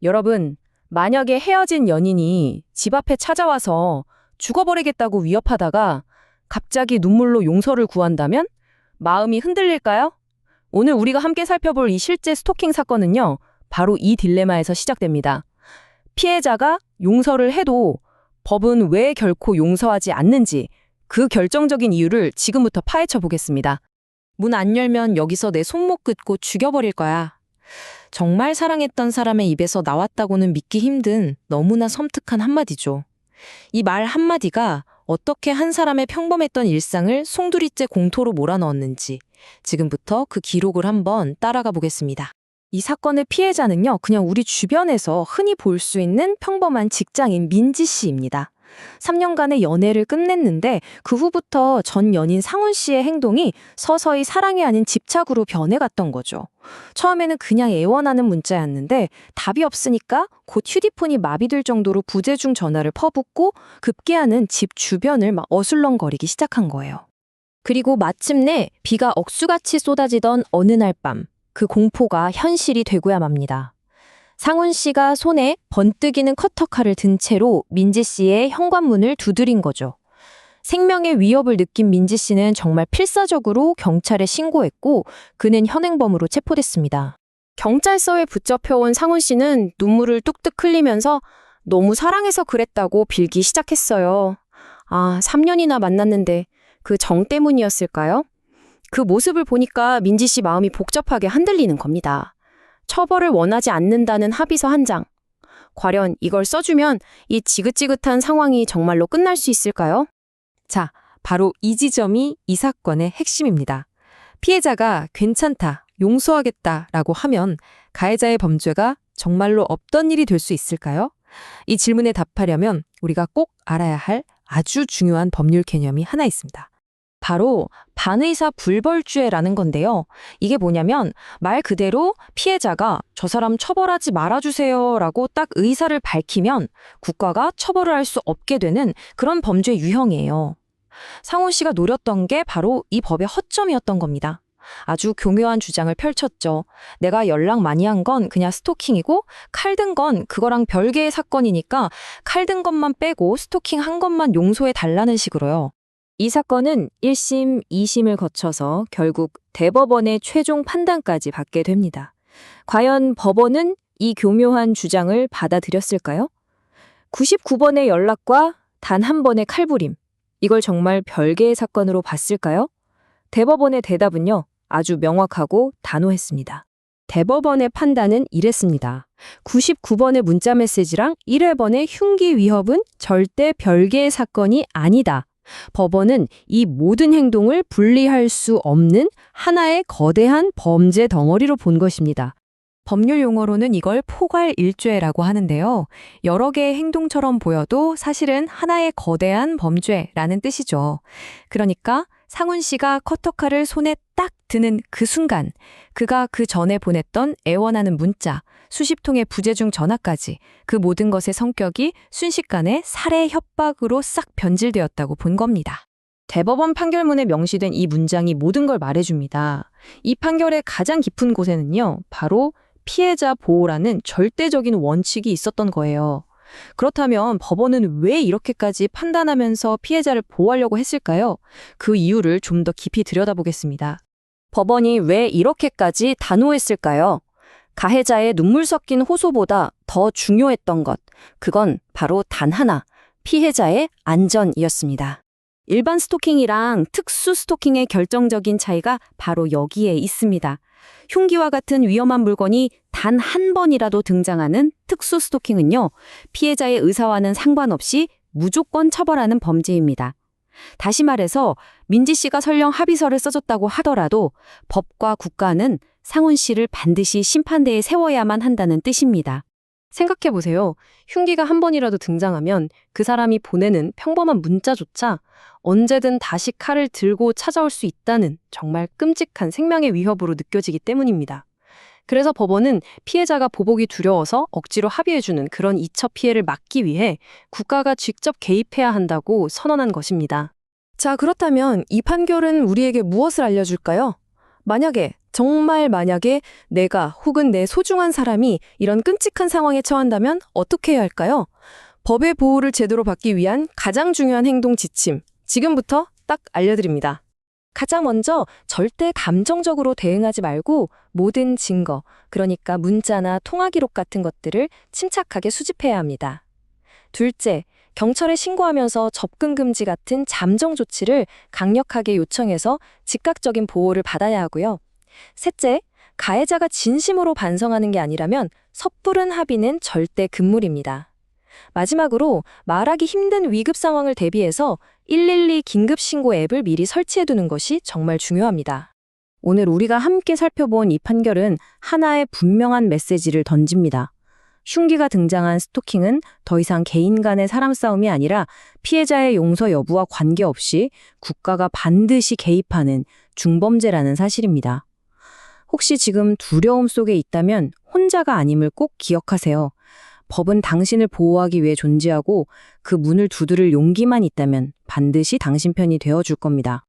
여러분, 만약에 헤어진 연인이 집 앞에 찾아와서 죽어버리겠다고 위협하다가 갑자기 눈물로 용서를 구한다면 마음이 흔들릴까요? 오늘 우리가 함께 살펴볼 이 실제 스토킹 사건은요, 바로 이 딜레마에서 시작됩니다. 피해자가 용서를 해도 법은 왜 결코 용서하지 않는지 그 결정적인 이유를 지금부터 파헤쳐 보겠습니다. 문 안 열면 여기서 내 손목 긋고 죽여버릴 거야. 정말 사랑했던 사람의 입에서 나왔다고는 믿기 힘든 너무나 섬뜩한 한마디죠. 이 말 한마디가 어떻게 한 사람의 평범했던 일상을 송두리째 공토로 몰아넣었는지 지금부터 그 기록을 한번 따라가 보겠습니다. 이 사건의 피해자는요, 그냥 우리 주변에서 흔히 볼 수 있는 평범한 직장인 민지 씨입니다. 3년간의 연애를 끝냈는데 그 후부터 전 연인 상훈 씨의 행동이 서서히 사랑이 아닌 집착으로 변해갔던 거죠. 처음에는 그냥 애원하는 문자였는데 답이 없으니까 곧 휴대폰이 마비될 정도로 부재중 전화를 퍼붓고 급기야는 집 주변을 막 어슬렁거리기 시작한 거예요. 그리고 마침내 비가 억수같이 쏟아지던 어느 날 밤, 그 공포가 현실이 되고야 맙니다. 상훈 씨가 손에 번뜩이는 커터칼을 든 채로 민지 씨의 현관문을 두드린 거죠. 생명의 위협을 느낀 민지 씨는 정말 필사적으로 경찰에 신고했고 그는 현행범으로 체포됐습니다. 경찰서에 붙잡혀온 상훈 씨는 눈물을 뚝뚝 흘리면서 너무 사랑해서 그랬다고 빌기 시작했어요. 3년이나 만났는데 그 정 때문이었을까요? 그 모습을 보니까 민지 씨 마음이 복잡하게 흔들리는 겁니다. 처벌을 원하지 않는다는 합의서 한 장. 과연 이걸 써주면 이 지긋지긋한 상황이 정말로 끝날 수 있을까요? 자, 바로 이 지점이 이 사건의 핵심입니다. 피해자가 괜찮다, 용서하겠다라고 하면 가해자의 범죄가 정말로 없던 일이 될 수 있을까요? 이 질문에 답하려면 우리가 꼭 알아야 할 아주 중요한 법률 개념이 하나 있습니다. 바로 반의사 불벌죄라는 건데요. 이게 뭐냐면 말 그대로 피해자가 저 사람 처벌하지 말아주세요 라고 딱 의사를 밝히면 국가가 처벌을 할 수 없게 되는 그런 범죄 유형이에요. 상훈 씨가 노렸던 게 바로 이 법의 허점이었던 겁니다. 아주 교묘한 주장을 펼쳤죠. 내가 연락 많이 한 건 그냥 스토킹이고 칼 든 건 그거랑 별개의 사건이니까 칼 든 것만 빼고 스토킹 한 것만 용서해 달라는 식으로요. 이 사건은 1심, 2심을 거쳐서 결국 대법원의 최종 판단까지 받게 됩니다. 과연 법원은 이 교묘한 주장을 받아들였을까요? 99번의 연락과 단 한 번의 칼부림, 이걸 정말 별개의 사건으로 봤을까요? 대법원의 대답은요, 아주 명확하고 단호했습니다. 대법원의 판단은 이랬습니다. 99번의 문자 메시지랑 1회번의 흉기 위협은 절대 별개의 사건이 아니다. 법원은 이 모든 행동을 분리할 수 없는 하나의 거대한 범죄 덩어리로 본 것입니다. 법률 용어로는 이걸 포괄일죄라고 하는데요. 여러 개의 행동처럼 보여도 사실은 하나의 거대한 범죄라는 뜻이죠. 그러니까 상훈 씨가 커터칼을 손에 딱 드는 그 순간, 그가 그 전에 보냈던 애원하는 문자, 수십 통의 부재중 전화까지 그 모든 것의 성격이 순식간에 살해 협박으로 싹 변질되었다고 본 겁니다. 대법원 판결문에 명시된 이 문장이 모든 걸 말해줍니다. 이 판결의 가장 깊은 곳에는요, 바로 피해자 보호라는 절대적인 원칙이 있었던 거예요. 그렇다면 법원은 왜 이렇게까지 판단하면서 피해자를 보호하려고 했을까요? 그 이유를 좀 더 깊이 들여다보겠습니다. 법원이 왜 이렇게까지 단호했을까요? 가해자의 눈물 섞인 호소보다 더 중요했던 것, 그건 바로 단 하나, 피해자의 안전이었습니다. 일반 스토킹이랑 특수 스토킹의 결정적인 차이가 바로 여기에 있습니다. 흉기와 같은 위험한 물건이 단 한 번이라도 등장하는 특수 스토킹은요, 피해자의 의사와는 상관없이 무조건 처벌하는 범죄입니다. 다시 말해서 민지 씨가 설령 합의서를 써줬다고 하더라도 법과 국가는 상훈 씨를 반드시 심판대에 세워야만 한다는 뜻입니다. 생각해보세요. 흉기가 한 번이라도 등장하면 그 사람이 보내는 평범한 문자조차 언제든 다시 칼을 들고 찾아올 수 있다는 정말 끔찍한 생명의 위협으로 느껴지기 때문입니다. 그래서 법원은 피해자가 보복이 두려워서 억지로 합의해주는 그런 2차 피해를 막기 위해 국가가 직접 개입해야 한다고 선언한 것입니다. 자, 그렇다면 이 판결은 우리에게 무엇을 알려줄까요? 정말 만약에 내가 혹은 내 소중한 사람이 이런 끔찍한 상황에 처한다면 어떻게 해야 할까요? 법의 보호를 제대로 받기 위한 가장 중요한 행동 지침, 지금부터 딱 알려드립니다. 가장 먼저 절대 감정적으로 대응하지 말고 모든 증거, 그러니까 문자나 통화 기록 같은 것들을 침착하게 수집해야 합니다. 둘째, 경찰에 신고하면서 접근 금지 같은 잠정 조치를 강력하게 요청해서 즉각적인 보호를 받아야 하고요. 셋째, 가해자가 진심으로 반성하는 게 아니라면 섣부른 합의는 절대 금물입니다. 마지막으로 말하기 힘든 위급 상황을 대비해서 112 긴급신고 앱을 미리 설치해두는 것이 정말 중요합니다. 오늘 우리가 함께 살펴본 이 판결은 하나의 분명한 메시지를 던집니다. 흉기가 등장한 스토킹은 더 이상 개인 간의 사람 싸움이 아니라 피해자의 용서 여부와 관계없이 국가가 반드시 개입하는 중범죄라는 사실입니다. 혹시 지금 두려움 속에 있다면 혼자가 아님을 꼭 기억하세요. 법은 당신을 보호하기 위해 존재하고 그 문을 두드릴 용기만 있다면 반드시 당신 편이 되어줄 겁니다.